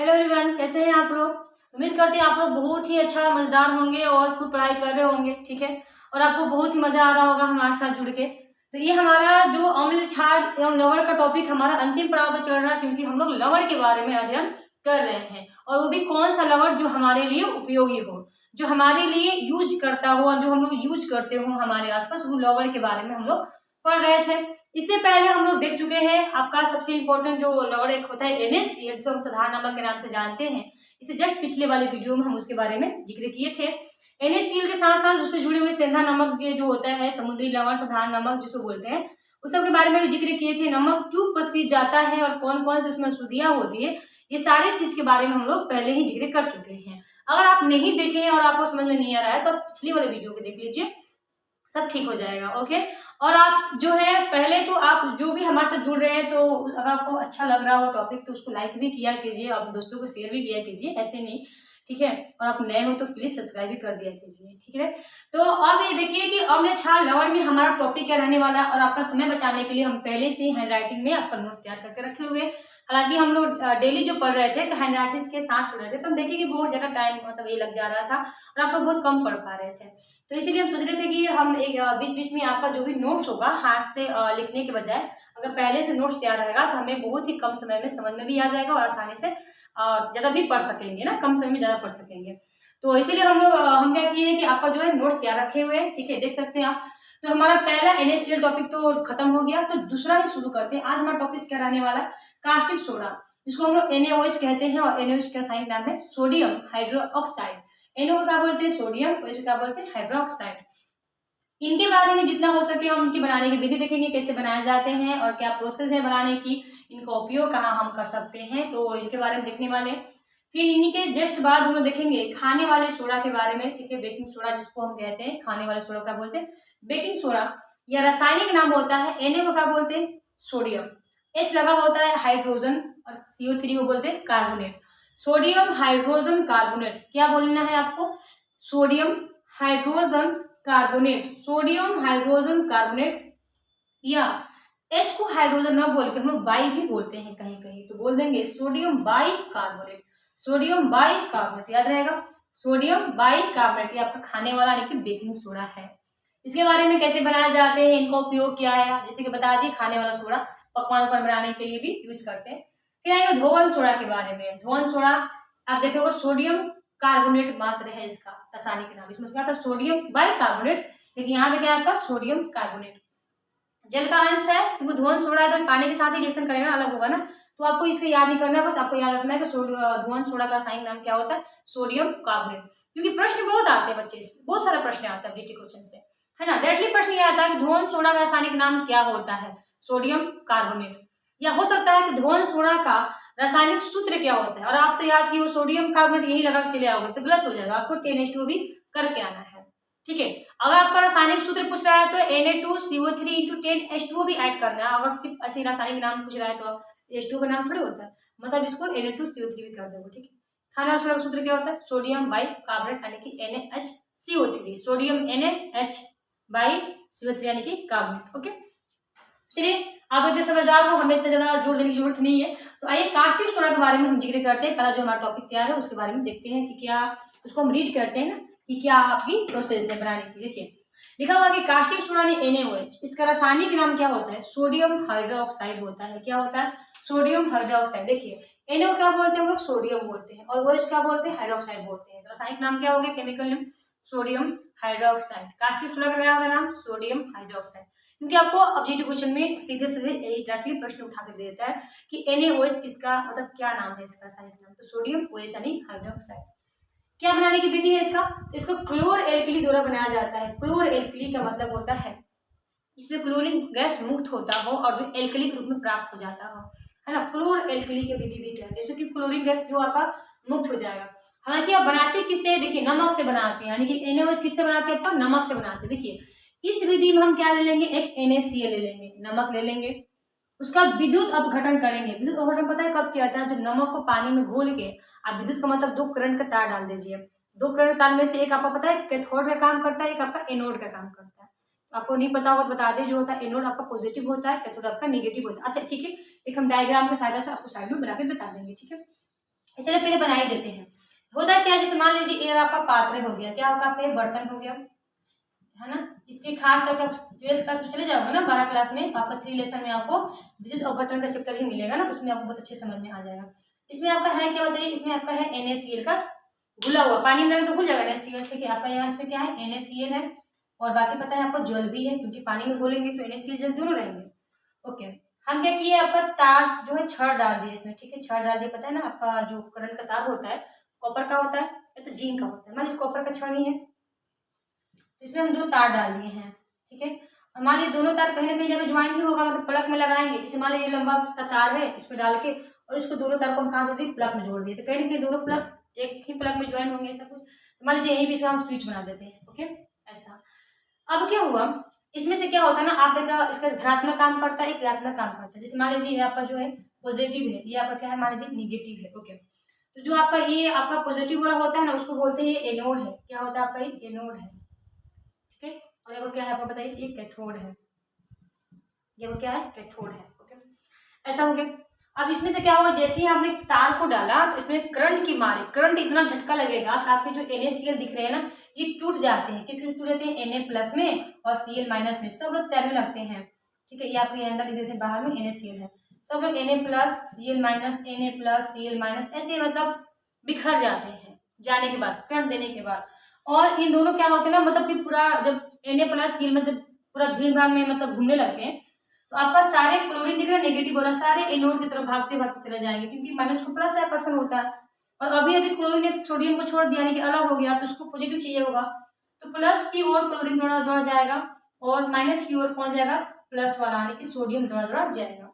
Hello everyone, कैसे हैं आप लोग। उम्मीद करते हैं आप लोग बहुत ही अच्छा मजेदार होंगे और खूब पढ़ाई कर रहे होंगे। ठीक है, और आपको बहुत ही मजा आ रहा होगा हमारे साथ जुड़ के। तो ये हमारा जो अम्ल क्षार एवं लवण का टॉपिक हमारा अंतिम पड़ाव पर चल रहा है, क्योंकि हम लोग लवण के बारे में अध्ययन कर रहे हैं, और वो भी कौन सा लवण जो हमारे लिए उपयोगी हो, जो हमारे लिए यूज करता हो, जो हम लोग यूज करते हो हमारे आसपास, वो लवण के बारे में हम लोग पढ़ रहे थे। इससे पहले हम लोग देख चुके हैं आपका सबसे इम्पोर्टेंट जो लवण एक होता है NaCl, जो हम साधारण नमक के नाम से जानते हैं। इसे जस्ट पिछले वाले वीडियो में हम उसके बारे में जिक्र किए थे। NaCl के साथ साथ उससे जुड़े हुए सेंधा नमक जो होता है, समुद्री लवण, साधारण नमक जिसको बोलते हैं, उस सब के बारे में भी जिक्र किए थे। नमक क्यों पसीज जाता है और कौन कौन सी उसमें अशुद्धियां होती है, ये सारी चीज के बारे में हम लोग पहले ही जिक्र कर चुके हैं। अगर आप नहीं देखे हैं और आपको समझ में नहीं आ रहा है तो आप पिछले वाले वीडियो को देख लीजिए, सब ठीक हो जाएगा। ओके, और आप जो है पहले तो आप जो भी हमारे साथ जुड़ रहे हैं, तो अगर आपको अच्छा लग रहा हो टॉपिक तो उसको लाइक भी किया कीजिए, अपने दोस्तों को शेयर भी किया कीजिए, ऐसे नहीं। ठीक है, और आप नए हो तो प्लीज सब्सक्राइब भी कर दिया कीजिए। ठीक है, तो अब ये देखिए कि अम्ल क्षार लवण में हमारा टॉपिक क्या रहने वाला है, और आपका समय बचाने के लिए हम पहले से ही हैंड राइटिंग में आपका नोट्स तैयार करके रखे हुए। हालांकि हम लोग डेली जो पढ़ रहे थे तो हैंड राइटिंग के साथ चल रहे थे, तो हम देखिए कि बहुत ज्यादा टाइम मतलब ये लग जा रहा था और आप लोग बहुत कम पढ़ पा रहे थे। तो इसीलिए हम सोच रहे थे कि हम एक बीच बीच में आपका जो भी नोट्स होगा हाथ से लिखने के बजाय अगर पहले से नोट्स तैयार रहेगा तो हमें बहुत ही कम समय में समझ में भी आ जाएगा और आसानी से ज्यादा भी पढ़ सकेंगे ना, कम समय में ज्यादा पढ़ सकेंगे। तो इसीलिए हम क्या किए हैं कि आपका जो है नोट्स तैयार रखे हुए हैं। ठीक है, देख सकते हैं आप। तो हमारा पहला NaCl टॉपिक तो खत्म हो गया, तो दूसरा ही शुरू करते हैं। आज हमारा टॉपिक क्या रहने वाला है, कास्टिक सोडा, जिसको हम लोग NaOH कहते हैं, और NaOH का साइन नाम है सोडियम हाइड्रोक्साइड। NO को क्या बोलते हैं, सोडियम, OH को क्या बोलते हैं, हाइड्रोक्साइड। इनके बारे में जितना हो सके हम इनकी बनाने की विधि देखेंगे, कैसे बनाए जाते हैं और क्या प्रोसेस है बनाने की, इनका उपयोग कहाँ हम कर सकते हैं, तो इनके बारे में देखने वाले हैं। फिर इन्हीं के जस्ट बाद हम लोग देखेंगे खाने वाले सोडा के बारे में। ठीक है, बेकिंग सोडा जिसको हम कहते हैं, खाने वाले सोडा क्या बोलते हैं, बेकिंग सोडा। या रासायनिक नाम होता है Na को क्या बोलते हैं, सोडियम, H लगा होता है हाइड्रोजन, और CO3 को बोलते हैं कार्बोनेट। सोडियम हाइड्रोजन कार्बोनेट, क्या बोलना है आपको, sodium hydrogen carbonate, sodium hydrogen carbonate. या H को हाइड्रोजन न बोल के हम लोग बाई भी बोलते हैं कहीं कहीं, तो बोल देंगे sodium by carbonate, sodium by carbonate, याद रहेगा, सोडियम बाई कार्बोनेट। ये आपका खाने वाला यानी कि बेकिंग सोडा है। इसके बारे में कैसे बनाए जाते हैं, इनका उपयोग क्या है, जैसे कि बता दी खाने वाला सोडा पकवान पर बनाने के लिए भी यूज करते हैं। फिर आएगा धोवन सोडा के बारे में। धोवन सोडा आप देखोगे सोडियम कार्बोनेट मात्र है इसका रासायनिक नाम, इसमें क्या था, सोडियम बाई कार्बोनेट, लेकिन यहाँ पे क्या आता है, सोडियम कार्बोनेट। जल का अंश है, क्योंकि धोवन सोडा है तो पानी के साथ ही रिएक्शन करेगा ना, अलग होगा ना, तो आपको इसको याद नहीं करना है, बस आपको याद रखना है कि धोवन सोडा का रासायनिक नाम क्या होता है, सोडियम कार्बोनेट। क्योंकि प्रश्न बहुत आते हैं बच्चे, बहुत सारे प्रश्न आते हैं जीटी क्वेश्चन से, है ना। डायरेक्टली प्रश्न ये आता है कि धोवन सोडा का रासायनिक नाम क्या होता है, सोडियम कार्बोनेट। या हो सकता है कि धोवन सोडा का रासायनिक सूत्र क्या होता है, और आप तो याद किए सोडियम कार्बोनेट यही लगा के चले आओगे तो गलत हो जाएगा, आपको 10H2 भी करके आना है। ठीक है, अगर आपका रासायनिक सूत्र पूछ रहा है तो Na2CO3 × 10H2 भी ऐड करना है। अगर सिर्फ ऐसे रासायनिक नाम पूछ रहा है तो H2 का नाम थोड़ी होता है, मतलब इसको Na2CO3 भी कर दोगे। ठीक है, खाना सोडा का सूत्र क्या होता है, सोडियम बाई कार्बोनेट यानी कि NaHCO3, sodium NaH by CO3 यानी कि कार्बोनेट। ओके, चलिए आप इतने समझदार हो, हमें इतना ज्यादा जोड़ देने की जरूरत नहीं है। तो आइए कास्टिक सोडा के बारे में हम जिक्र करते हैं। पहला जो हमारा टॉपिक तैयार है उसके बारे में देखते हैं कि क्या, उसको हम रीड करते हैं ना, कि क्या आपकी प्रोसेस है बनाने की। देखिए लिखा हुआ कि कास्टिक सोडा ने NaOH, इसका रासायनिक नाम क्या होता है, सोडियम हाइड्रोक्साइड होता है। क्या होता है, सोडियम हाइड्रोक्साइड। देखिए NO क्या बोलते हैं हम लोग, सोडियम बोलते हैं, और OH क्या बोलते हैं, हाइड्रोक्साइड बोलते हैं। तो रासायनिक नाम क्या हो गया, chemical name sodium hydroxide. Caustic soda का क्या होगा नाम, सोडियम हाइड्रोक्साइड। क्योंकि आपको ऑब्जेक्टिव क्वेश्चन में सीधे सीधे डायरेक्टली प्रश्न उठा के दे देता है कि NaOH इसका मतलब क्या नाम है, इसका रासायनिक नाम, तो सोडियम OH यानी हाइड्रोक्साइड। क्या बनाने की विधि है इसका, इसको क्लोर एल्कली द्वारा बनाया जाता है। क्लोर एल्कली का मतलब होता है इसमें क्लोरीन गैस मुक्त होता हो और जो एल्कली के रूप में प्राप्त हो जाता हो, है ना, क्लोर एल्कली की विधि भी कहते हैं, क्योंकि क्लोरीन गैस जो आपका मुक्त हो जाएगा। हालांकि आप बनाते किससे, देखिए नमक से बनाते हैं, यानी कि NaOH किससे बनाते हैं, अपन नमक से बनाते हैं। देखिए इस विधि में हम क्या ले लेंगे, एक NaCl ले लेंगे, नमक ले लेंगे, उसका विद्युत अपघटन करेंगे। विद्युत अपघटन पता है कब किया जाता है, जब नमक को पानी में घोल के आप विद्युत का मतलब 2 करंट का तार डाल दीजिए। 2 करंट तार में से एक आपको पता है कैथोड का काम करता है, एक आपका एनोड का काम करता है। तो आपको नहीं पता होगा तो बता दें, जो होता है एनोड आपका पॉजिटिव होता है, कैथोड आपका नेगेटिव होता है। अच्छा ठीक है, एक हम डायग्राम के सहायता से आपको साइड में बना के बता देंगे। ठीक है, चलिए पहले बना ही देते हैं। होता है क्या, जैसे मान लीजिए ये आपका पात्र हो गया, क्या होगा आपका ये बर्तन हो गया, है ना। इसके खास तौर पर 12th क्लास में चले जाओगे ना, 12 क्लास में आपका 3 लेसन में आपको विद्युत अपघटन का चैप्टर ही मिलेगा ना, उसमें आपको बहुत अच्छे समझ में आ जाएगा। इसमें आपका है क्या बताइए, इसमें आपका है NaCl का घुला हुआ, पानी में तो घुल जाएगा NaCl, ठीक है। आपका यहाँ इसमें क्या है NaCl है, और बाकी पता है आपको जल भी है, क्योंकि पानी में घोलेंगे तो NaCl जल दोनों रहेंगे। ओके, हम क्या किए, आपका तार जो है छड़ डाल दिए इसमें, ठीक है। छड़ डाल दिए, पता है ना आपका जो करंट का तार होता है कॉपर का होता है या तो जिंक का होता है, मान लीजिए कॉपर का छड़ ही है, तो इसमें हम 2 तार डाल दिए हैं, ठीक है। और मान लीजिए दोनों तार कहीं ना कहीं जगह ज्वाइन ही होगा, मतलब प्लग में लगाएंगे, जैसे मान लीजिए लंबा तार है, इस पर डाल के और इसको दोनों तार को हम कहाँ जोड़ दिए, प्लग में जोड़ दिए, तो कहीं ना कहीं दोनों प्लग एक ही प्लग में ज्वाइन होंगे, ऐसा कुछ। तो मान लीजिए यहीं पे इसका हम स्विच बना देते हैं, ओके ऐसा। अब क्या हुआ, इसमें से क्या होता है ना, आपका इसका धनात्मक काम करता है, एक ऋणात्मक काम करता है। जैसे मान लीजिए ये आपका जो है पॉजिटिव है, ये आपका क्या है मान लीजिए निगेटिव है, ओके। तो जो आपका ये आपका पॉजिटिव वाला होता है ना, उसको बोलते हैं ये एनोड है, क्या होता है आपका ये एनोड है, ठीक है। और ये क्या है आपको बताइए, ये कैथोड है, ये वो क्या है कैथोड है, ओके ऐसा हो गया। अब इसमें से क्या होगा, जैसे ही आपने तार को डाला तो इसमें करंट की मारे, करंट इतना झटका लगेगा कि आपके जो NaCl दिख रहे हैं ना, ये टूट जाते हैं। किसके टूट जाते हैं, Na+ में और Cl- में, सब लोग तैरने लगते हैं, ठीक है। ये आपको अंदर लिख देते हैं, बाहर में NaCl है, सब लोग Na+, Cl-, Na+, Cl-, ऐसे मतलब बिखर जाते हैं जाने के बाद, करंट देने के बाद। और इन दोनों क्या होते हैं ना, मतलब कि पूरा जब Na+ Cl जब पूरा भीड़ भाड़ में मतलब घूमने लगते हैं, तो आपका सारे क्लोरीन दिख रहा है नेगेटिव वाला, सारे एनोड की तरफ भागते भागते चले जाएंगे, क्योंकि माइनस को प्लस से आकर्षण होता है। और अभी अभी क्लोरीन ने सोडियम को छोड़ दिया, यानी कि अलग हो गया, तो उसको पॉजिटिव चाहिए होगा, तो प्लस की ओर क्लोरीन दौड़ा दौड़ा जाएगा, और माइनस की ओर पहुंच जाएगा प्लस वाला, यानी कि सोडियम दौड़ा दौड़ा जाएगा।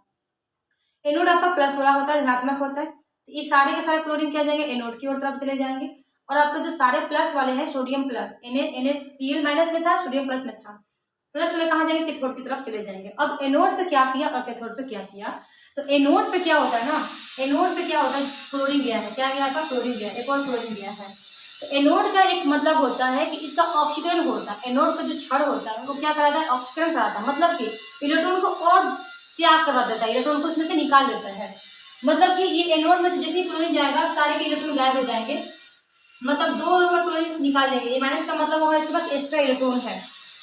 एनोड आपका प्लस वाला होता है, धनात्मक होता है, तो ये सारे के सारे क्लोरीन क्या जाएंगे, एनोड की ओर तरफ चले जाएंगे। और आपके जो सारे प्लस वाले हैं, सोडियम प्लस, NaCl- में था, सोडियम प्लस में था, प्लस वाले कहाँ जाएंगे, कैथोड की तरफ चले जाएंगे। अब एनोड पे क्या किया और कैथोड पे क्या किया, तो एनोड पे क्या होता है ना, एनोड पे क्या होता है, क्लोरीन गया है, क्या गया था, क्लोरीन गया, एक और क्लोरीन गया है। तो एनोड का एक मतलब होता है कि इसका ऑक्सीकरण होता है, एनोड का जो छड़ होता है वो क्या कराता है, ऑक्सीकरण कराता है, मतलब कि इलेक्ट्रॉन को और त्याग करवा देता है, इलेक्ट्रॉन को उसमें से निकाल देता है। मतलब कि ये एनोड में से जैसे ही क्लोरीन जाएगा, सारे के इलेक्ट्रॉन गायब हो जाएंगे, मतलब 2 लोग का क्लोरीन निकाल देंगे। ये माइनस का मतलब होगा इसके पास एक्स्ट्रा इलेक्ट्रॉन है,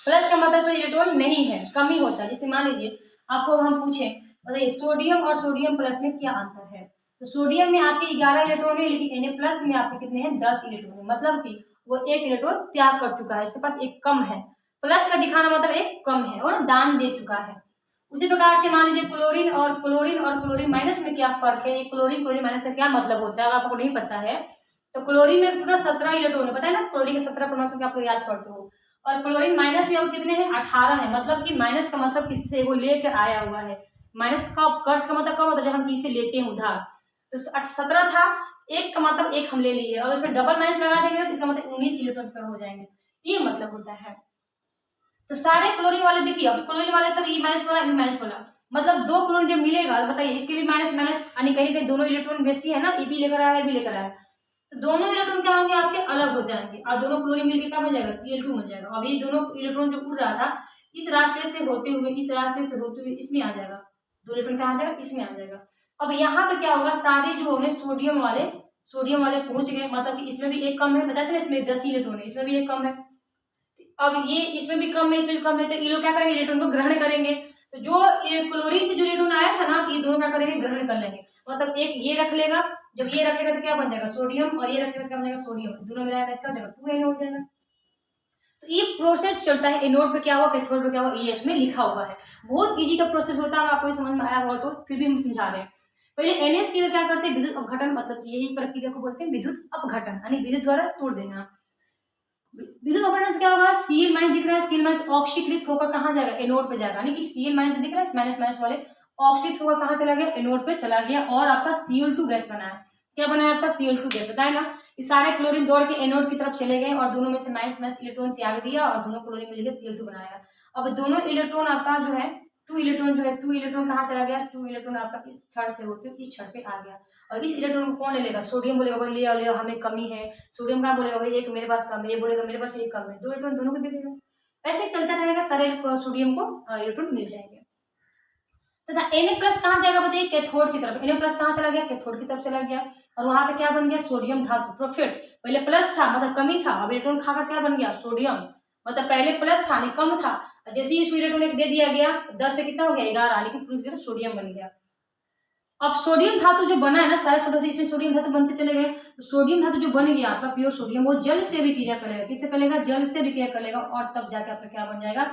प्लस का मतलब इलेक्ट्रॉन नहीं है, कमी होता है। जैसे मान लीजिए आपको हम पूछे बताइए सोडियम और सोडियम प्लस में क्या अंतर है, तो सोडियम में आपके 11 इलेक्ट्रॉन है, लेकिन Na+ में आपके कितने हैं, 10 इलेक्ट्रॉन है, मतलब कि वो 1 इलेक्ट्रॉन त्याग कर चुका है, इसके पास एक कम है, प्लस का दिखाना मतलब एक कम है और दान दे चुका है। उसी प्रकार से मान लीजिए क्लोरीन और क्लोरीन माइनस में क्या फर्क है, ये क्लोरीन माइनस का क्या मतलब होता है, अगर आपको नहीं पता है तो क्लोरीन में टोटल 17 इलेक्ट्रॉन है, पता है ना, क्लोरीन के 17 परमाणु आप लोग याद करते हो, और क्लोरीन माइनस में अब कितने हैं, 18 है, मतलब कि माइनस का मतलब किसी से वो लेकर आया हुआ है। माइनस का कर्ज का मतलब कब होता है, जब हम किसी से लेते हैं उधार, तो 17 था, एक का मतलब एक हम ले लिए, और उसमें डबल माइनस लगा देंगे तो इसका मतलब 19 इलेक्ट्रॉन पर हो जाएंगे, ये मतलब होता है। तो सारे क्लोरीन वाले देखिए, अब क्लोरीन वाले सब ई माइनस वाला, ई माइनस वाला, मतलब 2 क्लोरीन जब मिलेगा बताइए, इसके भी माइनस माइनस, यानी कहीं कहीं दोनों इलेक्ट्रॉन बेसी है ना, ये भी लेकर आया है, भी लेकर आया, तो दोनों इलेक्ट्रॉन क्या होंगे आपके, अलग हो जाएंगे, और दोनों क्लोरीन मिलकर क्या बन जाएगा, Cl2 बन जाएगा। अब ये दोनों इलेक्ट्रॉन जो उड़ रहा था, इस रास्ते से होते हुए इस रास्ते से होते हुए इसमें आ जाएगा, 2 इलेक्ट्रॉन कहाँ आ जाएगा, इसमें आ जाएगा। अब यहाँ पे क्या होगा, सारे जो होंगे सोडियम वाले पहुंच गए, मतलब कि इसमें भी एक कम है, बताया था ना, इसमें 10 इलेक्ट्रॉन है, इसमें भी एक कम है। अब ये इसमें भी कम है, इसमें भी कम है, तो ये लोग क्या करेंगे, इलेक्ट्रॉन को ग्रहण करेंगे। तो जो क्लोरीन से जो इलेक्ट्रॉन आया था ना, ये दोनों क्या करेंगे, ग्रहण कर लेंगे, मतलब एक ये रख लेगा, जब ये रखेगा तो क्या बन जाएगा, सोडियम, और ये रखेगा तो क्या बन जाएगा, सोडियम, दोनों मिलाएगा क्या हो जाएगा, 2Na हो जाएगा। तो ये प्रोसेस चलता है, एनोड पे क्या हुआ, कैथोड पे क्या हुआ, ये इसमें लिखा हुआ है, बहुत इजी का प्रोसेस होता है, आपको समझ में आया होगा तो फिर भी हम समझा रहे हैं। पहले NaCl क्या करते हैं, विद्युत अपघटन, मतलब यही प्रक्रिया को बोलते हैं विद्युत अपघटन, यानी विद्युत द्वारा तोड़ देना। विद्युत अपघटन से क्या होगा, Cl- दिख रहा है, Cl- ऑक्सीकृत होकर कहाँ जाएगा, एनोड पे जाएगा, यानी कि Cl- जो दिख रहा है माइनस माइनस वाले ऑक्सीकृत होकर कहाँ चला गया, एनोड पे चला गया, और आपका Cl2 गैस बना है। क्या बना है आपका, Cl2 गैस, बताया ना, ये सारे क्लोरीन दौड़ के एनोड की तरफ चले गए, और दोनों में से माइनस माइनस इलेक्ट्रॉन त्याग दिया, और दोनों क्लोरीन मिलकर Cl2 बनाया। अब दोनों इलेक्ट्रॉन आपका जो है 2 इलेक्ट्रॉन कहाँ चला गया, 2 इलेक्ट्रॉन आपका इस छड़ से होते हुए इस छड़ पे आ गया, और इस इलेक्ट्रॉन को कौन ले लेगा, सोडियम बोलेगा भाई ले आओ ले आओ, हमें कमी है, सोडियम कहाँ बोलेगा भाई एक मेरे पास कम है, ये बोलेगा मेरे पास एक कम है, 2 इलेक्ट्रॉन दोनों को दे देगा, ऐसे ही चलता रहेगा, सारे सोडियम को इलेक्ट्रॉन मिल जाएंगे। तथा Na+ कहाँ जाएगा बताइए, कैथोड की तरफ। Na+ कहाँ चला गया, कैथोड की तरफ चला गया, और वहां पे क्या बन गया, सोडियम धातु। प्रोफिट, पहले प्लस था मतलब कमी था, अब इलेक्ट्रॉन खाकर क्या बन गया, सोडियम। मतलब पहले प्लस था नहीं कम था, जैसे ही इसको इलेक्ट्रॉन एक दे दिया गया 10 से कितना हो गया 11, लेकिन पूरी तरह सोडियम बन गया। अब सोडियम धातु जो बना है ना, सारे सोडियम इसमें सोडियम धातु बनते चले गए, तो सोडियम धातु जो बन गया आपका प्योर सोडियम, वो जल से भी क्रिया करेगा। किससे करेगा, जल से भी क्रिया करेगा, और तब जाके आपका क्या बन जाएगा,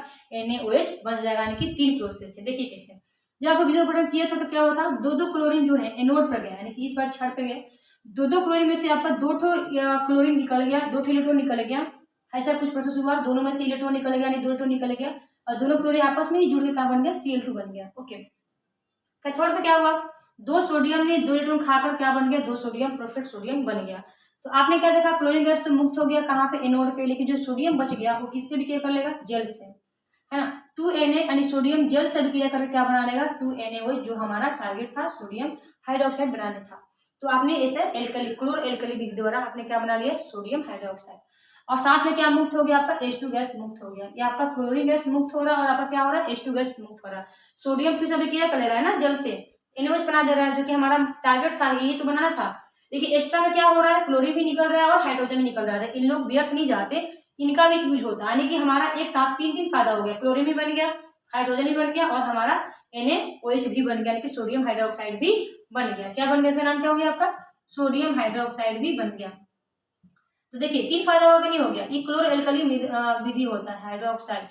NaOH बन जाएगा। यानी कि 3 प्रोसेस है। देखिए कैसे, जब आपको विद्युत किया था तो क्या हुआ था, 2 क्लोरीन जो है एनोड पर गया, यानी कि इस बार छड़ पे गए, 2 क्लोरीन में से आपका 2 क्लोरीन निकल गया, 2 इलेक्ट्रॉन निकल गया, ऐसा कुछ प्रोसेस हुआ, दोनों में से इलेक्ट्रॉन निकल गया, यानी 2 इलेक्ट्रॉन निकल गया, और दोनों क्लोरीन आपस में ही जुड़ के क्या बन गया, Cl2 बन गया। ओके, कैथोड पे क्या हुआ, 2 सोडियम ने 2 इलेक्ट्रॉन खाकर क्या बन गया, 2 सोडियम, प्रोफिट सोडियम बन गया। तो आपने क्या देखा, क्लोरीन गैस तो मुक्त हो गया कहाँ पे, एनोड पे, लेकिन जो सोडियम बच गया वो किससे भी क्रिया कर लेगा, जल से, है ना। 2Na यानी सोडियम जल से भी क्रिया करके क्या बना लेगा, 2NaOH, जो हमारा टारगेट था सोडियम हाइड्रोक्साइड बनाने था। तो आपने ऐसे एल्कली, क्लोर एल्कली विधि द्वारा आपने क्या बना लिया, सोडियम हाइड्रोक्साइड, और साथ में क्या मुक्त हो गया आपका, H2 गैस मुक्त हो गया। ये आपका क्लोरीन गैस मुक्त हो रहा है, और आपका क्या हो रहा है, H2 गैस मुक्त हो रहा है। सोडियम फिर से अभी क्रिया कर ले रहा है ना जल से, NaOH बना दे रहा है, जो कि हमारा टारगेट था, यही तो बनाना था। देखिए एक्स्ट्रा में क्या हो रहा है, क्लोरीन भी निकल रहा है और हाइड्रोजन भी निकल रहा है, इन लोग व्यर्थ नहीं जाते, इनका भी यूज होता है। यानी कि हमारा एक साथ 3 फायदा हो गया, क्लोरीन भी बन गया, हाइड्रोजन भी बन गया, और हमारा NaOH भी बन गया, यानी कि सोडियम हाइड्रोक्साइड भी बन गया। क्या बन गया, इसका नाम क्या हो गया आपका, सोडियम हाइड्रोक्साइड भी बन गया। तो देखिए 3 फायदा हो गया, नहीं हो गया, ये क्लोर एल्कली विधि होता है, हाइड्रोक्साइड।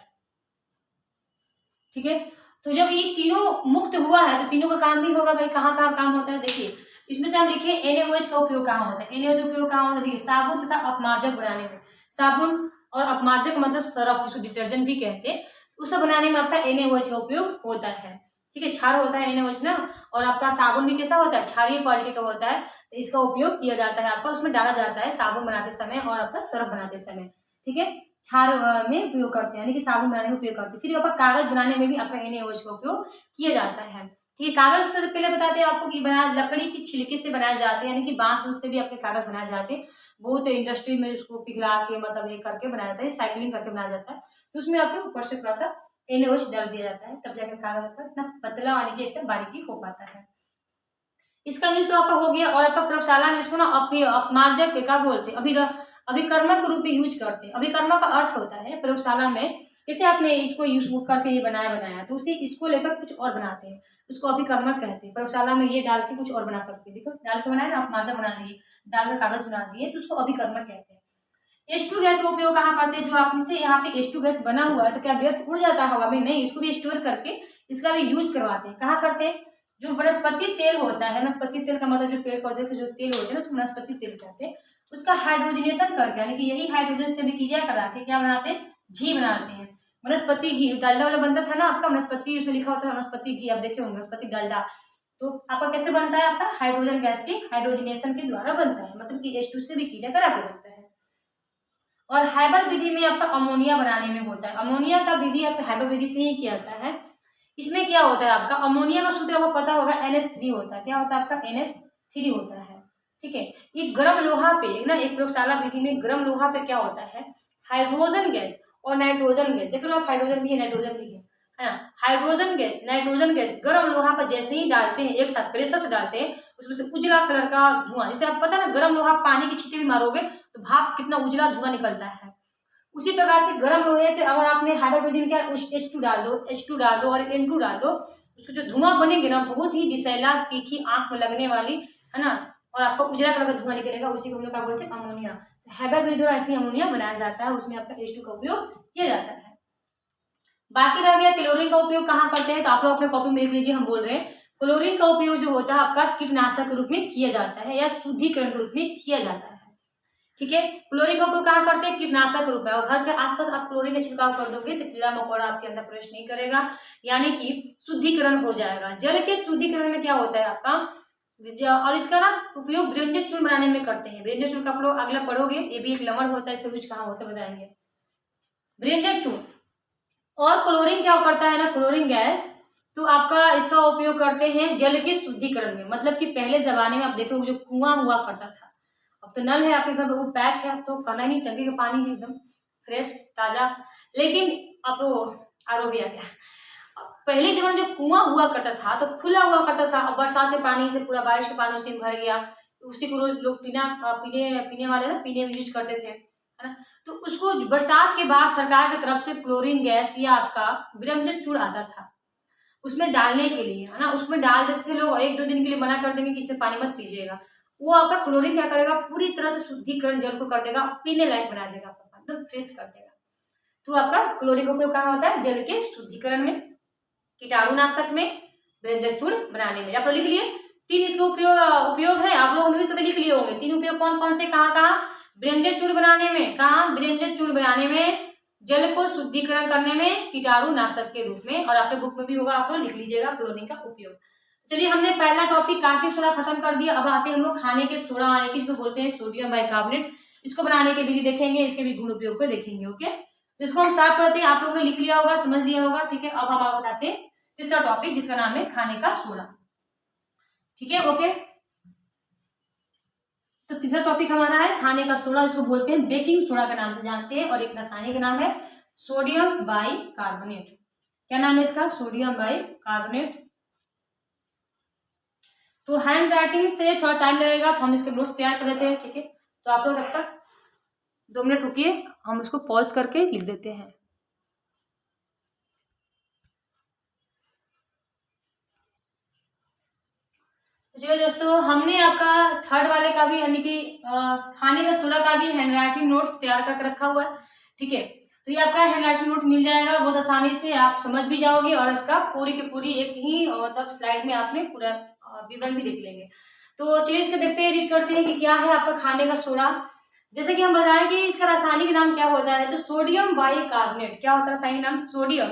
ठीक है, तो जब ये तीनों मुक्त हुआ है तो तीनों का काम भी होगा भाई। कहाँ कहाँ काम होता है, देखिए इसमें से हम लिखे NaOH का उपयोग कहाँ होता है, NaOH उपयोग कहाँ होता है, देखिए साबुन तथा अपमार्जक बनाने में। साबुन और अपमार्जक मतलब सरफ, जिसको डिटर्जेंट भी कहते हैं, उसे बनाने में आपका NaOH का उपयोग होता है। ठीक है, क्षार होता है NaOH ना, और आपका साबुन भी कैसा होता है, क्षारीय क्वालिटी का होता है, तो इसका उपयोग किया जाता है आपका, उसमें डाला जाता है साबुन बनाते समय और आपका सरफ बनाते समय। ठीक है, क्षार में उपयोग करते हैं, यानी कि साबुन बनाने में उपयोग करते हैं। फिर आपका कागज बनाने में भी आपका NaOH का उपयोग किया जाता है। ठीक है, कागज से पहले बताते हैं आपको कि बना लकड़ी की छिलके से बनाए जाते हैं, यानी कि बांस से भी आपके कागज बनाए जाते हैं। बहुत इंडस्ट्री में उसको पिघला के मतलब ये करके बनाया जाता है, साइक्लिंग करके बनाया जाता है, तो उसमें आपके ऊपर से थोड़ा सा NaOH डाल दिया जाता है, तब जाकर कागज आपका इतना पतला यानी कि ऐसे बारीकी हो पाता है। इसका यूज तो आपका हो गया, और आपका प्रयोगशाला में इसको ना अपमार्जक क्या बोलते हैं, अभिकर्मक के रूप में यूज करते हैं। अभिकर्मक का अर्थ होता है प्रयोगशाला में, जैसे आपने इसको यूज करके ये बनाया तो उसे इसको लेकर कुछ और बनाते हैं, उसको अभिकर्मक कहते हैं। प्रयोगशाला में ये डाल के कुछ और बना सकते हैं, देखो डाल के बनाया ना, अपमार्जक बना दिए, डाल के कागज बना दिए, तो उसको अभिकर्मक कहते हैं। H2 गैस का उपयोग कहाँ करते हैं, जो आपसे यहाँ पे H2 गैस बना हुआ है तो क्या व्यर्थ उड़ जाता है हवा में, नहीं, इसको भी स्टोर करके इसका भी यूज करवाते हैं। कहाँ करते हैं, जो वनस्पति तेल होता है, वनस्पति तेल का मतलब जो पेड़ पौधे के जो तेल होते हैं उसको वनस्पति तेल कहते हैं, उसका हाइड्रोजनेशन करके, यानी कि यही हाइड्रोजन से भी क्रिया करा के क्या बनाते हैं, घी बनाते हैं। वनस्पति घी, डालडा वाला बनता था ना आपका, वनस्पति उसमें लिखा होता है वनस्पति घी, आप देखे होंगे वनस्पति डालडा, तो आपका कैसे बनता है, आपका हाइड्रोजन गैस के हाइड्रोजनेशन के द्वारा बनता है, मतलब कि H2 से भी क्रिया करा के बनता है। और हाइबर विधि में आपका अमोनिया बनाने में होता है। अमोनिया का विधि आपका हाइबर विधि से ही किया जाता है। इसमें क्या होता है, आपका अमोनिया का सूत्र आपको पता होगा NH3 होता है। क्या होता है आपका, NH3 होता है। ठीक है, ये गर्म लोहा पे ना, एक प्रयोगशाला विधि में गर्म लोहा पे क्या होता है, हाइड्रोजन गैस और नाइट्रोजन गैस, देख लो आप, हाइड्रोजन भी है नाइट्रोजन भी है ना, हाइड्रोजन गैस नाइट्रोजन गैस गर्म लोहा पर जैसे ही डालते हैं, एक साथ प्रेशर से डालते हैं, उसमें से उजला कलर का धुआं, जैसे आप पता ना गर्म लोहा पानी की छींटे भी मारोगे तो भाप कितना उजला धुआं निकलता है, उसी प्रकार से गर्म लोहे पे अगर आपने हाइड्रोजन क्या H2 डाल दो, H2 डाल दो और N2 डाल दो, उसको जो धुआं बनेंगे ना, बहुत ही विषैला तीखी आंख में लगने वाली, है ना, और आपको उजला कलर का धुआं निकलेगा, उसी को हम लोग क्या बोलते हैं, अमोनिया। हाइबर विधि द्वारा ऐसे अमोनिया बनाया जाता है, उसमें आपका H2 का उपयोग किया जाता है। बाकी रह गया क्लोरीन का उपयोग कहाँ करते हैं, तो आप लोग अपने कॉपी में लिख लीजिए, हम बोल रहे हैं क्लोरीन का उपयोग जो होता है आपका कीटनाशक के रूप में किया जाता है, या शुद्धिकरण के रूप में किया जाता है। ठीक है, क्लोरीन का उपयोग कहाँ करते हैं, कीटनाशक के रूप में, और घर के आसपास आप क्लोरीन का छिड़काव कर दोगे तो कीड़ा मकोड़ा आपके अंदर प्रवेश नहीं करेगा, यानी कि शुद्धिकरण हो जाएगा। जल के शुद्धिकरण में क्या होता है आपका, और इसका ना उपयोग व्यंजन चूर्ण बनाने में करते हैं। व्यंजन चूर्ण का आप लोग अगला पढ़ोगे, ये भी एक लमड़ होता है, इसका यूज कहाँ होता है बताएंगे, व्यंजन चूर्ण। और क्लोरीन क्या करता है ना, क्लोरीन गैस, तो आपका इसका उपयोग करते हैं जल के शुद्धिकरण में, मतलब कि पहले जमाने में आप देखोगे जो कुआं हुआ करता था, अब तो नल है आपके घर में, वो पैक है, अब तो करना ही नहीं, टंकी का पानी है एकदम फ्रेश ताजा, लेकिन अब वो RO भी आ गया। पहले जब जो कुआं हुआ करता था तो खुला हुआ करता था, अब बरसात के पानी से पूरा, बारिश के पानी उसी में भर गया, उसी को रोज लोग पीने वाले ना पीने में यूज करते थे, है ना। तो उसको बरसात के बाद सरकार की तरफ से क्लोरीन गैस या आपका विरंजक चूड़ आता था उसमें डालने के लिए, है ना। उसमें डाल देते थे लोग, 1-2 दिन के लिए मना कर देंगे कि इससे पानी मत पीजिएगा। वो आपका क्लोरीन क्या करेगा, पूरी तरह से शुद्धिकरण जल को कर देगा, पीने लायक बना देगा, आपका एकदम फ्रेश कर देगा। तो आपका क्लोरीन का उपयोग कहाँ होता है, जल के शुद्धिकरण में, कीटाणुनाशक में, व्यंजक चूड़ बनाने में। आप लोग लिख लिए 3 इसके उपयोग है, आप लोग भी कभी लिख लिए होंगे 3 उपयोग कौन कौन से, कहाँ कहाँ, व्यंजक चूड़ बनाने में, कहाँ व्यंजक चूड़ बनाने में, जल को शुद्धिकरण करने में, कीटाणुनाशक के रूप में, और आपके बुक में भी होगा, आप लोग लिख लीजिएगा क्लोरीन का उपयोग। चलिए हमने पहला टॉपिक कार्बनिक सोडा खत्म कर दिया। अब आते हैं हम लोग खाने के सोडा आने की, जिसको बोलते हैं सोडियम बाइकार्बोनेट। इसको बनाने के विधि देखेंगे, इसके भी गुण उपयोग को देखेंगे। ओके, इसको हम स्टार्ट करते हैं। आप लोगों ने लिख लिया होगा, समझ लिया होगा, ठीक है। अब हम आपको बताते हैं तीसरा टॉपिक, जिसका नाम है खाने का सोडा, ठीक है। ओके, तो तीसरा टॉपिक हमारा है खाने का सोडा, जिसको बोलते हैं बेकिंग सोडा के नाम से जानते हैं, और एक रासायनिक नाम है सोडियम बाइकार्बोनेट। क्या नाम है इसका, सोडियम बाइकार्बोनेट। तो हैंड राइटिंग से थोड़ा टाइम लगेगा, तो हम इसके नोट्स तैयार कर लेते हैं, ठीक है। तो आप लोग तब तक 2 मिनट रुकिए, हम इसको पॉज करके लिख देते हैं। चलिए दोस्तों, हमने आपका थर्ड वाले का भी, यानी कि खाने का सोडा का भी हैंड राइटिंग नोट्स तैयार करके रखा हुआ है, ठीक है। तो ये आपका हैंड राइटिंग नोट मिल जाएगा, बहुत आसानी से आप समझ भी जाओगे, और इसका पूरी की पूरी एक ही मतलब स्लाइड में आपने पूरा विवरण भी देख लेंगे। तो चलिए इसको देखते हैं, रीड करते हैं कि क्या है आपका खाने का सोडा। जैसे कि हम बताएं कि इसका रासायनिक नाम क्या होता है, तो सोडियम बाइकार्बोनेट। क्या होता है रासायनिक नाम, सोडियम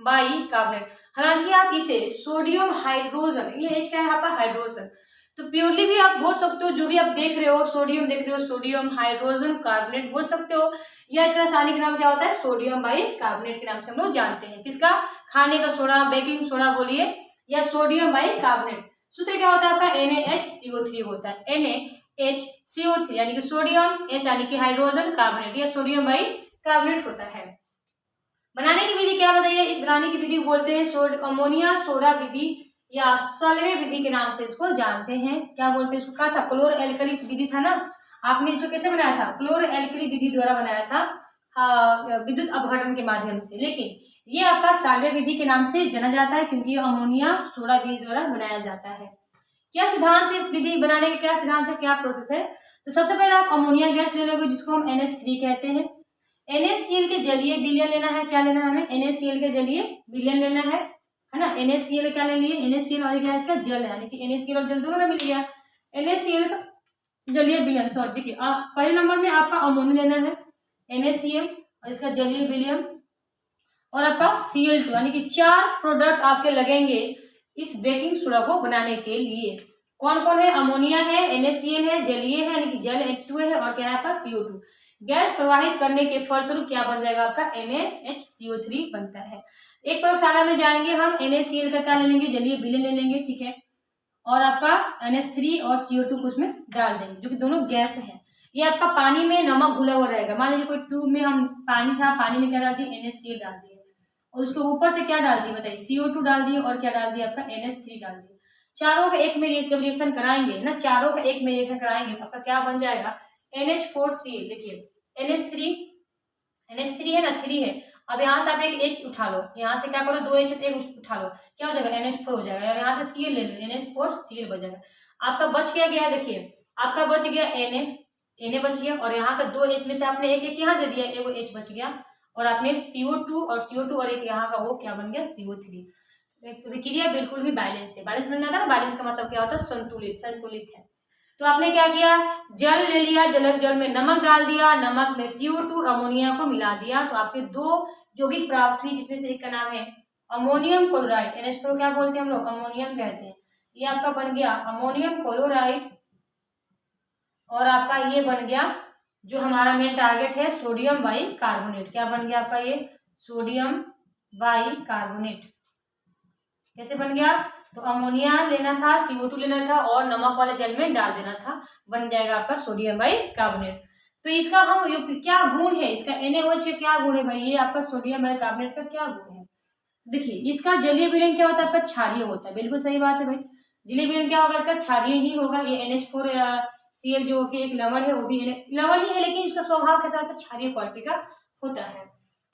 बाइकार्बोनेट। हालांकि आप इसे सोडियम हाइड्रोजन, ये एच क्या है आपका, हाइड्रोजन, तो प्योरली भी आप बोल सकते हो, जो भी आप देख रहे हो सोडियम देख रहे हो, सोडियम हाइड्रोजन कार्बोनेट बोल सकते हो, या इसका रासायनिक नाम क्या होता है, सोडियम बाइकार्बोनेट के नाम से हम लोग जानते हैं। किसका, खाने का सोडा, बेकिंग सोडा बोलिए, या सोडियम बाइकार्बोनेट। सूत्र क्या होता है आपका, NaHCO3 होता है, NaHCO3, यानी कि सोडियम, H यानी कि हाइड्रोजन, कार्बोनेट, या सोडियम बाइकार्बोनेट होता है। बनाने की विधि क्या बताइए, इस बनाने की विधि को बोलते हैं अमोनिया सोडा विधि, या सल्वे विधि के नाम से इसको जानते हैं। क्या बोलते हैं इसको, कहा था क्लोर एल्कली विधि था ना, आपने इसको कैसे बनाया था, क्लोर एल्कली विधि द्वारा बनाया था, विद्युत अपघटन के माध्यम से। लेकिन ये आपका सल्वे विधि के नाम से जाना जाता है, क्योंकि अमोनिया सोडा विधि द्वारा बनाया जाता है। क्या सिद्धांत है इस विधि बनाने का, क्या सिद्धांत है, क्या प्रोसेस है। तो सबसे पहले आप अमोनिया गैस ले लोगे, जिसको हम NH3 कहते हैं। NaCl के जलीय विलयन लेना है, क्या लेना है हमें, NaCl के जलीय विलयन लेना है ना। NaCl क्या ले लिए, NaCl और क्या है इसका जल है, यानी कि NaCl और जल दोनों में मिल गया। NaCl का जलीय विलयन, सॉरी देखिए पहले नंबर में आपका अमोनिया लेना है, NaCl और इसका जलीय विलयन, और आपका Cl2, यानी कि 4 प्रोडक्ट आपके लगेंगे इस बेकिंग सोडा को बनाने के लिए। कौन कौन है, अमोनिया है, NaCl है, जलीय है यानी कि जल H2 है, और क्या है आपका CO2। गैस प्रवाहित करने के फलस्वरूप क्या बन जाएगा आपका, NaHCO3 बनता है। एक प्रयोगशाला में जाएंगे हम, NaCl का क्या ले लेंगे, जलीय विलयन ले लेंगे, ठीक है, और आपका NH3 और CO2 को उसमें डाल देंगे, जो कि दोनों गैस है। ये आपका पानी में नमक घुला हुआ रहेगा। मान लीजिए कोई ट्यूब में हम पानी था, पानी में क्या डाल दिए, NaCl डाल दिए, और उसके ऊपर से क्या डाल दिए बताइए, CO2 डाल दिए, और क्या डाल दिया आपका NH3 डाल दिए। चारों का एक में जब रिएक्शन कराएंगे ना, चारों का एक में रिएक्शन कराएंगे तो आपका क्या बन जाएगा, NH4Cl। देखिए NH3 है ना, 3 है। अब यहाँ से आप एक H उठा लो, यहाँ से क्या करो, 2 H एक उठा लो, क्या हो जाएगा, NH4 हो जाएगा, और यहाँ से Cl ले लो, NH4Cl बच जाएगा। आपका बच क्या गया, देखिए आपका बच गया Na बच गया, और यहाँ का 2 H में से आपने एक H यहाँ दे दिया, एगो H बच गया, और आपने CO2 और एक यहाँ का वो क्या बन गया, CO3। विक्रिया बिल्कुल भी बैलेंस है। बैलेंस बनना था, बैलेंस का मतलब क्या होता है, संतुलित है। तो आपने क्या किया, जल ले लिया, जल में नमक डाल दिया, नमक में CO2 अमोनिया को मिला दिया, तो आपके 2 यौगिक प्राप्त हुई, जिसमें से एक का नाम है अमोनियम क्लोराइड, NH4 क्या बोलते हैं हम लोग, अमोनियम कहते हैं। ये आपका बन गया अमोनियम क्लोराइड, और आपका ये बन गया जो हमारा मेन टारगेट है, सोडियम बाइकार्बोनेट। क्या बन गया आपका ये, सोडियम बाइकार्बोनेट। कैसे बन गया, तो अमोनिया लेना था, CO2 लेना था, और नमक वाले जल में डाल देना था, बन जाएगा आपका सोडियम बाइकार्बोनेट। तो इसका हम क्या गुण है, इसका NaOH क्या गुण है भाई, ये आपका सोडियम बाइकार्बोनेट का क्या गुण है। देखिए इसका जलीय विलयन क्या होता है, आपका क्षारीय होता है। बिल्कुल सही बात है भाई, जलीय विलयन क्या होगा, इसका क्षारीय ही होगा। ये NH4Cl जो कि एक लवण है, वो भी लवण ही है, लेकिन इसका स्वभाव कैसा होता है, क्षारीय क्वालिटी का होता है।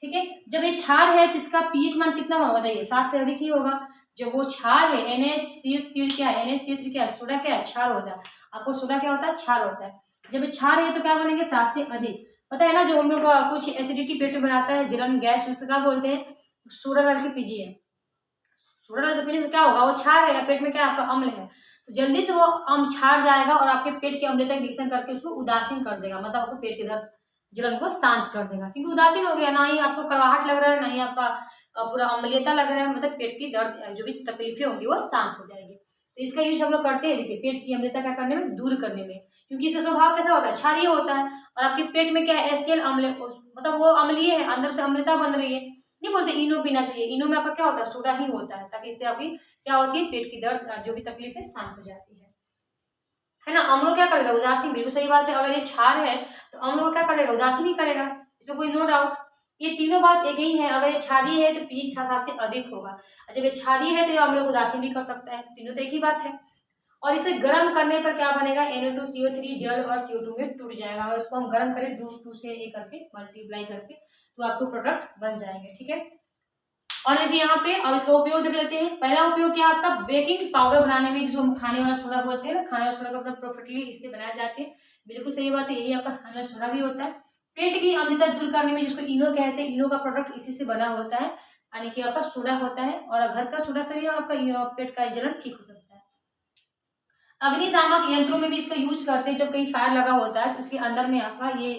ठीक है, जब ये क्षार है तो इसका पीएच मान कितना होगा, बताइए 7 से अधिक ही होगा। जब वो क्षार है NaCO3 क्या है, NaCO3 क्या है, सोडा क्या है, क्षार होता है। आपको सोडा क्या होता है, क्षार होता है। जब ये क्षार है तो क्या बनेंगे, 7 से अधिक। पता है ना, जो हम लोग का कुछ एसिडिटी पेट में बनाता है, जलन गैस, उसको क्या बोलते हैं, सोडा डाल के पीजिए। सोडा डाल के पीने से क्या होगा, वो क्षार है या पेट में क्या आपका अम्ल है, तो जल्दी से वो अम्ल क्षार जाएगा और आपके पेट के अम्लता का रिएक्शन करके उसको उदासीन कर देगा, मतलब आपको पेट के दर्द जलन को शांत कर देगा। क्योंकि उदासीन हो गया, ना ही आपको कड़वाहट लग रहा है, ना ही आपका पूरा अम्लीयता लग रहा है, मतलब पेट की दर्द जो भी तकलीफें होंगी वो शांत हो जाएगी। तो इसका यूज हम लोग करते हैं, देखिए पेट की अम्लता क्या करने में, दूर करने में। क्योंकि इसका स्वभाव कैसा होता है, क्षारीय होता है। और आपके पेट में क्या है, HCl अम्ल, मतलब वो अम्लीय है, अंदर से अम्लता बन रही है। नहीं बोलते इनो पीना चाहिए, इनो में आपका क्या होता है, सोडा ही होता है, ताकि इससे आपकी क्या होती है, पेट की दर्द जो भी तकलीफ है शांत हो जाती है ना। अम्लों क्या करेगा, उदासीन, बिल्कुल सही बात है। अगर ये क्षार है तो अम्लों को क्या करेगा, उदासीन ही करेगा, इसमें कोई नो डाउट। ये तीनों बात एक ही है। अगर ये क्षारीय है तो पीएच 7 से अधिक होगा, और जब ये क्षारीय है तो ये अम्लों को उदासीन भी कर सकता है। तीनों तो एक ही बात है। और इसे गर्म करने पर क्या बनेगा, NO2CO3 जल और CO2 में टूट जाएगा। और इसको हम गर्म करें 2 से ए करके मल्टीप्लाई करके, तो आपको प्रोडक्ट बन जाएंगे। ठीक है, और देखिए यहाँ पे, और इसका उपयोग देख लेते हैं। पहला उपयोग क्या आपका, बेकिंग पाउडर बनाने में, जो हम खाने वाला सोडा बोलते हैं ना, खाने वाला सोडा का मतलब प्रॉफिटली इससे बनाए जाते हैं। बिल्कुल सही बात है, यही आपका खाने वाला सोडा भी होता है। पेट की अम्लता दूर करने में, जिसको इनो कहते हैं, इनो का प्रोडक्ट इसी से बना होता है, यानी कि आपका सोडा होता है। और घर का सोडा से भी आपका पेट का जलन ठीक हो सकता है। अग्निशामक यंत्रों में भी इसका यूज करते हैं। जब कहीं फायर लगा होता है तो उसके अंदर में आपका ये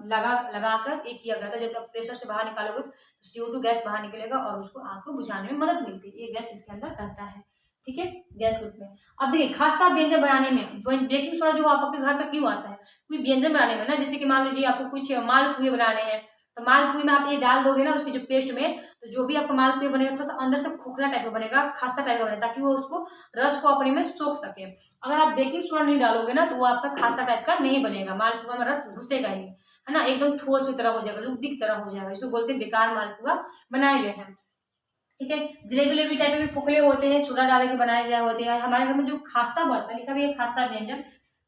लगाकर एक किया गया था, जब आप प्रेशर से बाहर निकालोगे तो CO2 गैस बाहर निकलेगा और उसको आग को बुझाने में मदद मिलती है। ये गैस इसके अंदर रहता है। ठीक है, गैस रूप में। अब देखिए खासा व्यंजन बनाने में बेकिंग सोडा जो आपके घर पे क्यों आता है, कोई व्यंजन बनाने में ना, जैसे कि मान लीजिए आपको कुछ मालपुए बनाने हैं, तो मालपुए में आप ये डाल दोगे ना उसके जो पेस्ट में, तो जो भी आपका मालपुए बनेगा थोड़ा सा अंदर से खोखला टाइप का बनेगा, खास्ता टाइप का बनेगा, ताकि वो उसको रस को अपने में सोख सके। अगर आप बेकिंग सोडा नहीं डालोगे ना तो वो आपका खास्ता टाइप का नहीं बनेगा, मालपुआ में रस घुसेगा ही नहीं, है ना, एकदम ठोस की तरह हो जाएगा, लुगदी की तरह हो जाएगा। इसको बोलते हैं बेकार मालपुआ बनाए गए हैं। ठीक है, जलेबी वलेबी टाइप में भी खोखले होते हैं, सोडा डाल के बनाए गए होते हैं। हमारे घर में जो खास्ता बनता है, लिखा भी है खास्ता व्यंजन,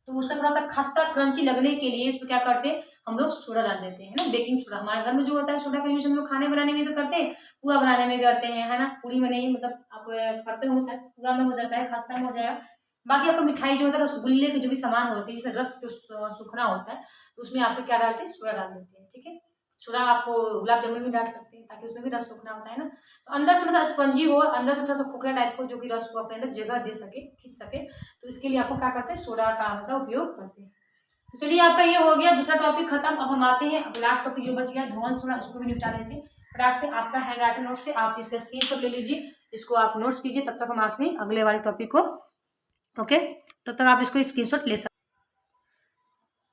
तो उसका थोड़ा सा खस्ता क्रंची लगने के लिए इसको क्या करते हैं, हम लोग सोडा डाल देते हैं ना, बेकिंग सोडा। हमारे घर में जो होता है सोडा का यूज हम लोग खाने बनाने में तो करते हैं, पुआ बनाने में करते हैं, है ना, पूरी में नहीं, मतलब आप करते होंगे शायद, पुआ में हो जाता है, खस्ता में हो जाएगा। बाकी आपको मिठाई जो होता है, रसगुल्ले के जो भी सामान होते हैं जिसमें रस जो सूखना होता है, तो उसमें आप लोग क्या डालते हैं, सोडा डाल देते हैं। ठीक है, सोडा आपको गुलाब जामुन में भी डाल सकते हैं, ताकि उसमें भी रस सूखना होता है ना, तो अंदर से मतलब स्पंजी हो, अंदर से थोड़ा सा खोखला टाइप को, जो कि रस को अपने अंदर जगह दे सके, खींच सके, तो इसके लिए आपको क्या करते हैं, सोडा का मतलब उपयोग करते हैं। तो चलिए आपका ये हो गया दूसरा टॉपिक खत्म। अब हम आते हैं, अब लास्ट टॉपिक जो बच गया ध्वन सोडा, उसको भी निपटा लेते हैं फटाक से। आपका हैंड राइटिंग नोट से आप इसका स्क्रीनशॉट ले लीजिए, इसको आप नोट्स कीजिए, तब तक हम आते हैं अगले वाले टॉपिक को। ओके, तब तक आप इसको स्क्रीनशॉट ले सकते।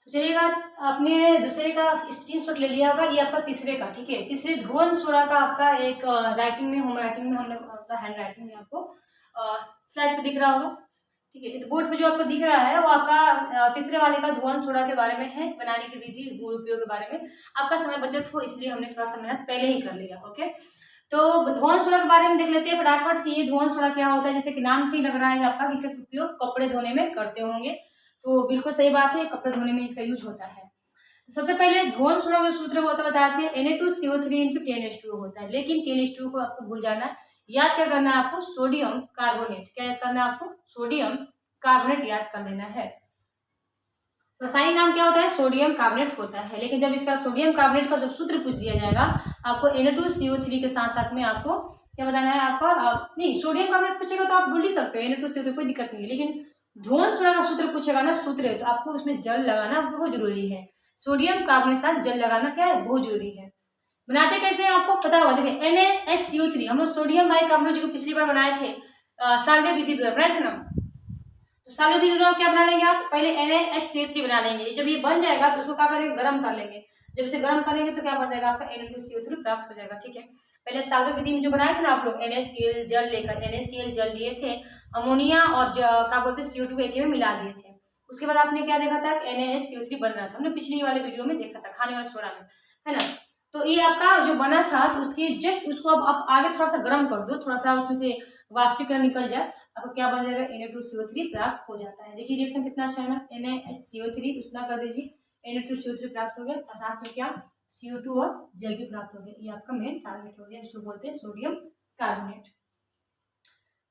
तो चलिएगा, आपने दूसरे का स्क्रीनशॉट ले लिया होगा, ये आपका तीसरे का। ठीक है, तीसरे ध्वन सोडा का आपका एक राइटिंग में, होम राइटिंग में, हम लोग आपका हैंड राइटिंग में आपको स्लाइड पे दिख रहा होगा। ठीक है, तो बोर्ड पे जो आपको दिख रहा है वो आपका तीसरे वाले का ध्वन सोडा के बारे में है, बनाने की विधि, गुण उपयोग के बारे में। आपका समय बचत हो इसलिए हमने थोड़ा सा मेहनत पहले ही कर लिया। ओके, तो ध्वन सोडा के बारे में देख लेते हैं फटाफट कि ये ध्वन सोडा क्या होता है। जैसे कि नाम से ही लग रहा है आपका कि इसका उपयोग कपड़े धोने में करते होंगे, तो बिल्कुल सही बात है, कपड़े धोने में इसका यूज होता है। तो सबसे पहले ध्वन सोडा का सूत्र होता बताए थे Na2CO3 × 10H2O होता है, लेकिन 10H2O को आपको भूल जाना है। याद क्या करना है आपको, सोडियम कार्बोनेट। क्या याद करना है आपको, सोडियम कार्बोनेट याद कर लेना है। रासायनिक नाम क्या होता है, सोडियम कार्बोनेट होता है। लेकिन जब इसका सोडियम कार्बोनेट का जब सूत्र पूछ दिया जाएगा आपको, Na2CO3 के साथ साथ में आपको क्या बताना है, आपका नहीं, सोडियम कार्बोनेट पूछेगा तो आप भूल ही सकते हो, Na2CO3 कोई दिक्कत नहीं है। लेकिन ध्वन सोडा का सूत्र पूछेगा ना, सूत्र है, तो आपको उसमें जल लगाना बहुत जरूरी है। सोडियम कार्बोनेट साथ जल लगाना क्या है, बहुत जरूरी है। बनाते कैसे हैं आपको पता होगा, देखिए NaSCO3 हम लोग सोडियम बाइकार्बोनेट जो पिछली बार बनाए थे, साल्वे विधि द्वारा बनाए थे ना, तो साल्वे विधि द्वारा क्या बना लेंगे आप, पहले NaHCO3 बना लेंगे। जब ये बन जाएगा तो उसको क्या करेंगे, गर्म कर लेंगे। जब इसे गर्म करेंगे तो क्या बन जाएगा, आपका Na2CO3 प्राप्त हो जाएगा। ठीक है, पहले साल्वे विधि में जो बनाए थे ना आप लोग, NaCl जल लेकर, NaCl जल लिए थे, अमोनिया और क्या बोलते CO2 को एक में मिला दिए थे। उसके बाद आपने क्या देखा था, NaSCO3 बन रहा था, हमने पिछली वाले वीडियो में देखा था, खाने वाले सोडा में, है ना। तो ये आपका जो बना था तो उसकी जस्ट उसको अब आप आगे थोड़ा सा गर्म कर दो, थोड़ा सा उसमें से वाष्पीकरण निकल जाए, आपको क्या बन जाएगा, Na2CO3 प्राप्त हो जाता है। देखिए रिएक्शन कितना अच्छा है ना, NaHCO3 उसमें कर दीजिए, Na2CO3 प्राप्त हो गया और साथ में क्या CO2 और जल भी प्राप्त हो गया। ये आपका मेन टारगेट हो गया, जिसको बोलते हैं सोडियम कार्बोनेट।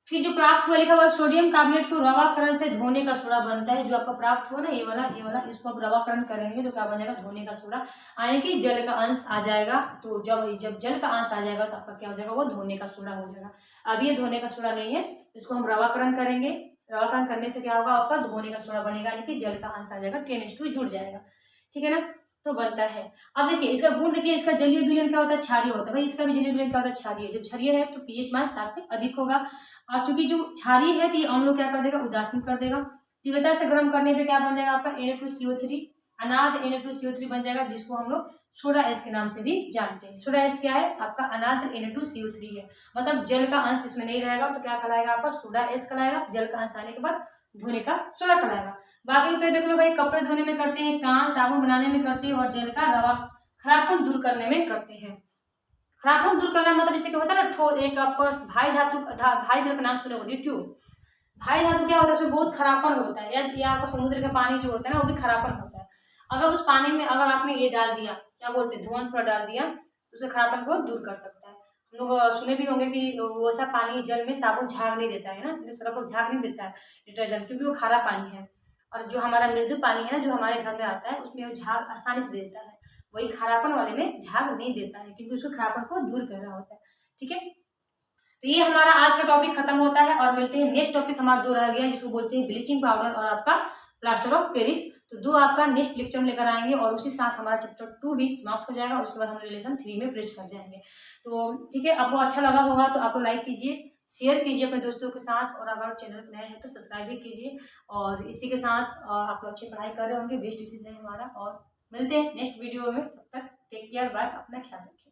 फिर जो प्राप्त हुआ लिखा हुआ सोडियम कार्बोनेट को रवाकरण से धोने का सोडा बनता है। जो आपका प्राप्त हुआ ना ये वाला इसको आप रवाकरण करेंगे तो क्या बन जाएगा, धोने का सोडा, यानी कि जल का अंश आ जाएगा। तो जब जल का अंश आ जाएगा तो आपका क्या हो जाएगा, वो धोने का सोडा हो जाएगा। अब ये धोने का सोडा नहीं है, इसको हम रवाकरण करेंगे। रवाकरण करने से क्या होगा, आपका धोने का सोडा बनेगा, यानी कि जल का अंश आ जाएगा, 10:2 जुड़ जाएगा, ठीक है ना। तो बनता है। अब देखिए इसका गुण, देखिए इसका जलीय विलयन क्या होता है, क्षारीय होता है। भाई इसका भी जलीय विलयन क्या होता है, क्षारीय। जब क्षारीय है तो पीएच मान 7 से अधिक होगा। और चूंकि जो क्षारीय है तो ये अम्ल क्या कर देगा, उदासीन कर देगा। तीव्रता से गर्म करने पे क्या बन जाएगा आपका Na2CO3, अनाद Na2CO3 बन जाएगा, जिसको हम लोग सोडा एस के नाम से भी जानते हैं। सोडा एस क्या है, आपका अनाद Na2CO3 है, मतलब जल का अंश इसमें नहीं रहेगा तो क्या कहलाएगा आपका, सोडा एस कहलाएगा। जल का अंश आने के बाद धोने का सोडा कहलाएगा। बाकी पे देख लो भाई, कपड़े धोने में करते हैं, कान साबुन बनाने में करते हैं, और जल का रवा खराबपन दूर करने में करते हैं। खराबपन दूर करना मतलब इससे क्या होता है ना, एक आपको भाई भाई जल का नाम सुने होंगे, ट्यूब। भाई धातु क्या होता है, उसमें बहुत खराबपन होता है, या आपको समुद्र का पानी जो होता है ना वो भी खराबपन होता है। अगर उस पानी में अगर आपने ये डाल दिया, क्या बोलते हैं, धुआं थोड़ा डाल दिया, तो उससे खराबपन को दूर कर सकता है। हम लोग सुने भी होंगे कि वो सा पानी जल में साबुन झाग नहीं देता है ना, सर्फ झाग नहीं देता है डिटर्जेंट, क्योंकि वो खारा पानी है। और जो हमारा मृदु पानी है ना, जो हमारे घर में आता है, उसमें वो झाग आसानी से देता है। वही खारापन वाले में झाग नहीं देता है, क्योंकि उसको खराबपन को दूर कर रहा होता है, ठीक है। तो ये हमारा आज का टॉपिक खत्म होता है, और मिलते हैं नेक्स्ट टॉपिक हमारा 2 रह गया, जिसको बोलते हैं ब्लीचिंग पाउडर और आपका प्लास्टर ऑफ पेरिस। तो 2 आपका नेक्स्ट लेक्चर में लेकर आएंगे, और उसी साथ हमारा चैप्टर 2 भी समाप्त हो जाएगा। उसके बाद हम रिलेशन 3 में प्रेस कर जाएंगे। तो ठीक है, आपको अच्छा लगा होगा तो आप लाइक कीजिए, शेयर कीजिए अपने दोस्तों के साथ, और अगर चैनल पर नए हैं तो सब्सक्राइब भी कीजिए। और इसी के साथ आप लोग अच्छी पढ़ाई कर रहे होंगे, बेस्ट डिसीजन है हमारा। और मिलते हैं नेक्स्ट वीडियो में, तब तक टेक केयर, बाय, अपना ख्याल रखिए।